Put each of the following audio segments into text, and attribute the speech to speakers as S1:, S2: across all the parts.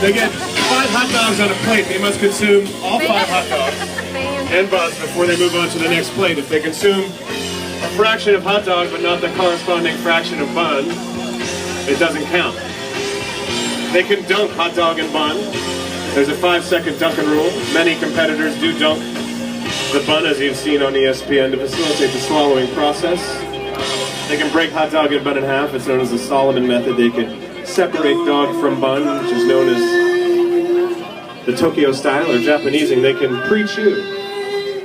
S1: They get 5 hot dogs on a plate. They must consume all 5 hot dogs and buns before they move on to the next plate. If they consume a fraction of hot dog but not the corresponding fraction of bun, it doesn't count. They can dunk hot dog and bun. There's a 5-second dunking rule. Many competitors do dunk the bun, as you've seen on ESPN, to facilitate the swallowing process. They can break hot dog and bun in half. It's known as the Solomon method. They can separate dog from bun, which is known as the Tokyo style or Japanesing. They can pre-chew,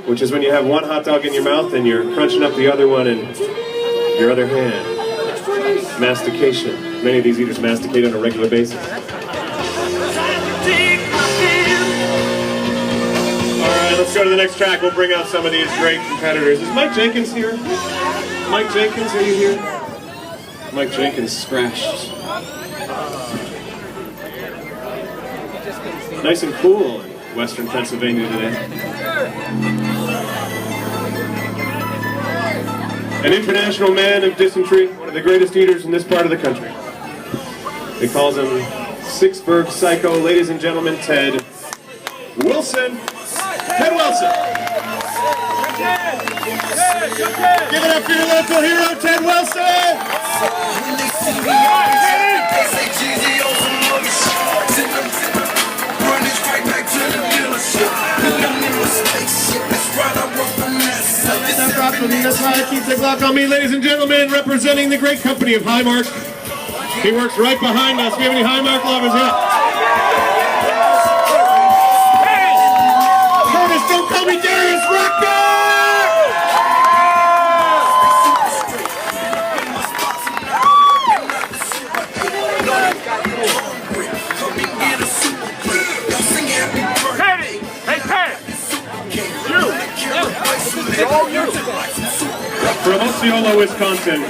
S1: which is when you have one hot dog in your mouth and you're crunching up the other one in your other hand. Mastication. Many of these eaters masticate on a regular basis. Alright, let's go to the next track. We'll bring out some of these great competitors. Is Mike Jenkins here? Mike Jenkins, are you here? Mike Jenkins scratched. Nice and cool in western Pennsylvania today. An international man of dysentery, one of the greatest eaters in this part of the country. He calls him Sixburg Psycho. Ladies and gentlemen, Ted Wilson. Ted Wilson. Give it up for your local hero, Ted Wilson. That's how it keeps the clock on me, ladies and gentlemen, representing the great company of Highmark. He works right behind us. Do we have any Highmark lovers yet? Curtis, don't call me Darius Rucker! From Osceola, Wisconsin.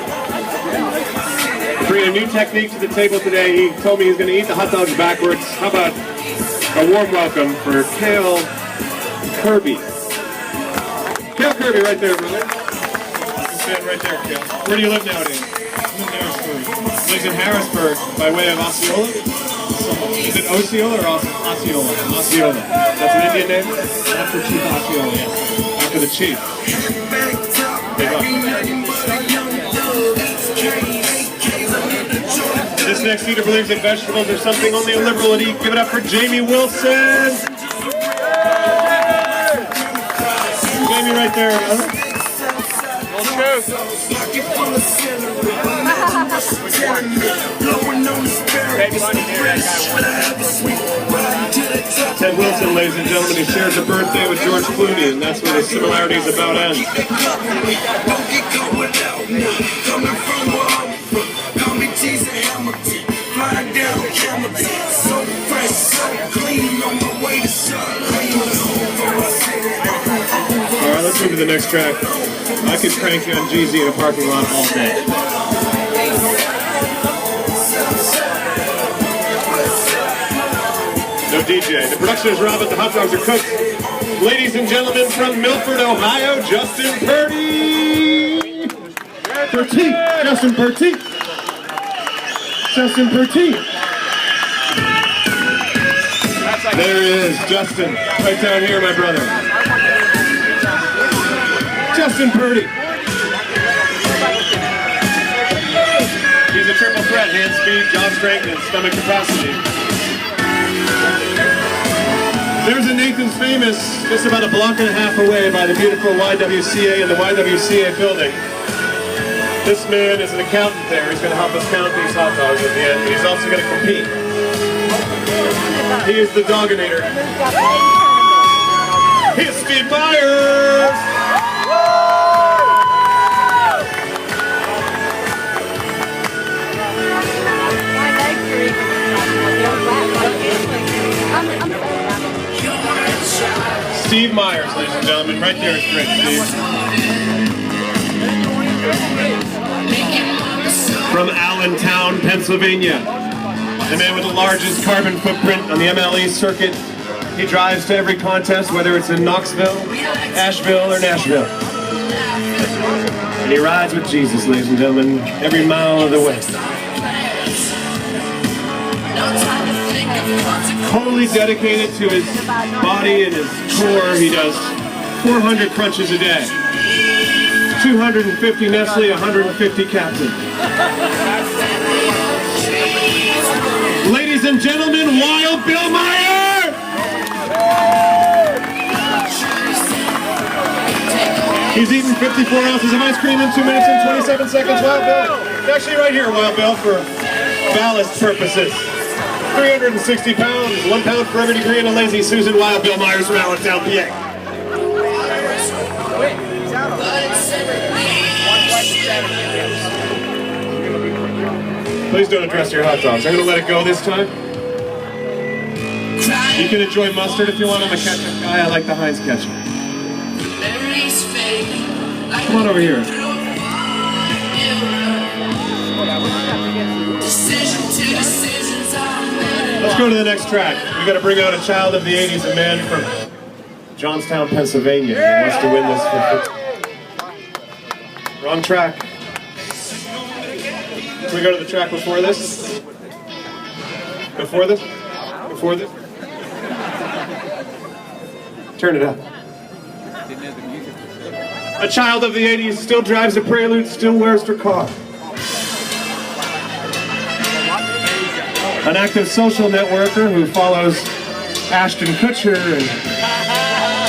S1: Bringing a new technique to the table today. He told me he's going to eat the hot dogs backwards. How about a warm welcome for Cale Kirby? Cale Kirby, right there, brother. You stand right there, Cale. Where do you live nowadays?
S2: I'm in Harrisburg.
S1: Lives in Harrisburg, by way of Osceola? Is it Osceola or Osceola? Osceola. That's an Indian name?
S2: After Chief Osceola, yes.
S1: After the chief. Big up. This next eater believes that vegetables are something only a liberal would eat. Give it up for Jamie Wilson. Jamie right there, huh? Ted Wilson, ladies and gentlemen, he shares a birthday with George Clooney, and that's where the similarities about end. Alright, let's move to the next track. I could crank you on GZ in a parking lot all day. No DJ. The production is Robert. The hot dogs are cooked. Ladies and gentlemen, from Milford, Ohio, Justin Purdy. Justin Purdy. Justin Purdy. There he is, Justin. Right down here, my brother. Justin Purdy. He's a triple threat: hand speed, jaw strength, and stomach capacity. There's a Nathan's Famous just about a block and a half away by the beautiful YWCA in the YWCA building. This man is an accountant there. He's going to help us count these hot dogs at the end, but he's also going to compete. He is the Doginator. He's Steve Myers! Steve Myers, ladies and gentlemen, right there is great, Steve. From Allentown, Pennsylvania, the man with the largest carbon footprint on the MLE circuit. He drives to every contest, whether it's in Knoxville, Asheville, or Nashville. And he rides with Jesus, ladies and gentlemen, every mile of the way. Wholly dedicated to his body and his core, he does 400 crunches a day. 250 Nestle, 150 Captain. Ladies and gentlemen, Wild Bill Meyer! He's eaten 54 ounces of ice cream in 2 minutes and 27 seconds. Wild Bill. Actually, right here, Wild Bill, for ballast purposes. 360 pounds, 1 pound for every degree in a lazy Susan. Wild Bill Myers from Allentown, PA. Please don't address your hot dogs. I'm going to let it go this time. You can enjoy mustard if you want. I'm a ketchup guy. I like the Heinz ketchup. Come on over here. Let's go to the next track. We got to bring out a child of the 80s, a man from Johnstown, Pennsylvania. He wants to win this for... Wrong track. Can we go to the track before this? Before this? Before this? Turn it up. A child of the 80s, still drives a Prelude, still wears her car. An active social networker who follows Ashton Kutcher and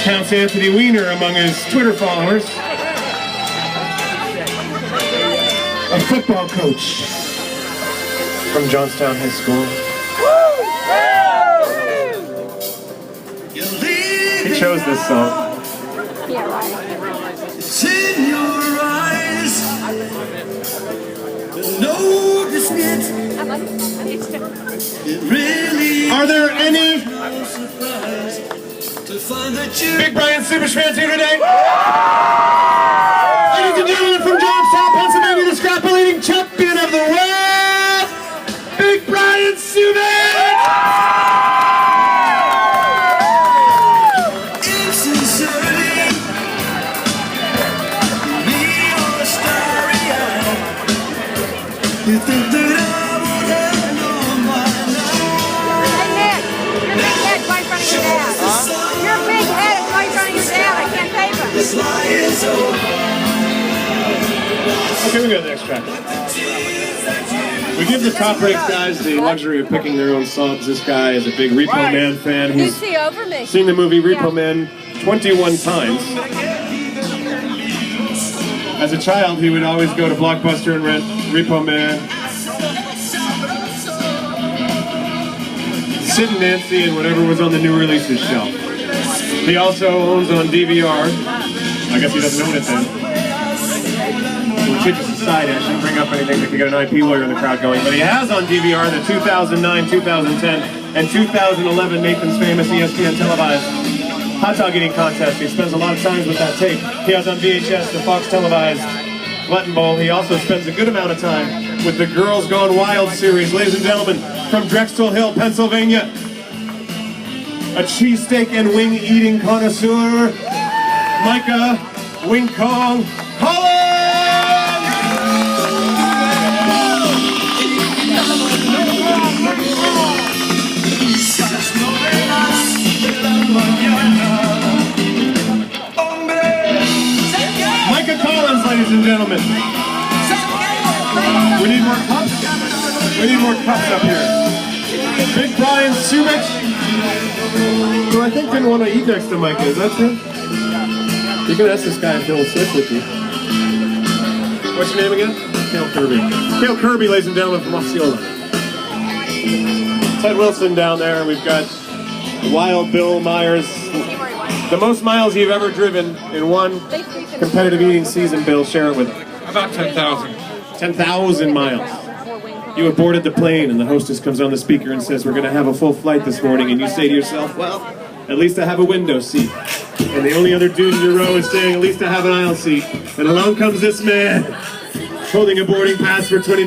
S1: counts Anthony Weiner among his Twitter followers. A football coach from Johnstown High School. He chose this song.
S3: Yeah, right.
S4: It's in your eyes. Notice it. It really.
S1: Are there any
S4: to find that you.
S1: Big Brian Subish fans here today? Ladies and gentlemen, from Johnstown, Pennsylvania, the scrapple eating champion of the world, Big Brian Subish!
S4: Insincerity. Me on a starry eye. You think that I would have known by now?
S3: Hey, Nick, your big head's right in front of your dad. Your big head is right in front of your dad. I can't tape him.
S4: This lie is over.
S1: Okay, we go to the next track. We give the top-ranked guys the luxury of picking their own songs. This guy is a big Repo Man fan. He's
S3: See over me.
S1: seen the movie Repo Man 21 times. As a child, he would always go to Blockbuster and rent Repo Man, Sid and Nancy, and whatever was on the new releases shelf. He also owns on DVR. I guess he doesn't own it then. We'll kick this aside. I shouldn't bring up anything that could get an IP lawyer in the crowd going. But he has on DVR the 2009, 2010, and 2011 Nathan's Famous ESPN televised hot dog eating contest. He spends a lot of time with that tape. He has on VHS the Fox televised Glutton Bowl. He also spends a good amount of time with the Girls Gone Wild series. Ladies and gentlemen, from Drexel Hill, Pennsylvania, a cheesesteak and wing eating connoisseur, Micah Wing Kong Holland! Micah Collins, ladies and gentlemen. We need more cups. We need more cups up here. Big Brian Subish, who I think didn't want to eat next to Micah. Is that true? You can ask this guy if he'll sit with you. What's your name again? Cale Kirby. Cale Kirby, ladies and gentlemen, from Osceola. Ted Wilson down there. We've got Wild Bill Myers. The most miles you've ever driven in one competitive eating season, Bill, share it with us.
S2: About 10,000.
S1: 10,000 miles. You have boarded the plane and the hostess comes on the speaker and says, we're going to have a full flight this morning, and you say to yourself, well, at least I have a window seat. And the only other dude in your row is saying, at least I have an aisle seat. And along comes this man, holding a boarding pass for 24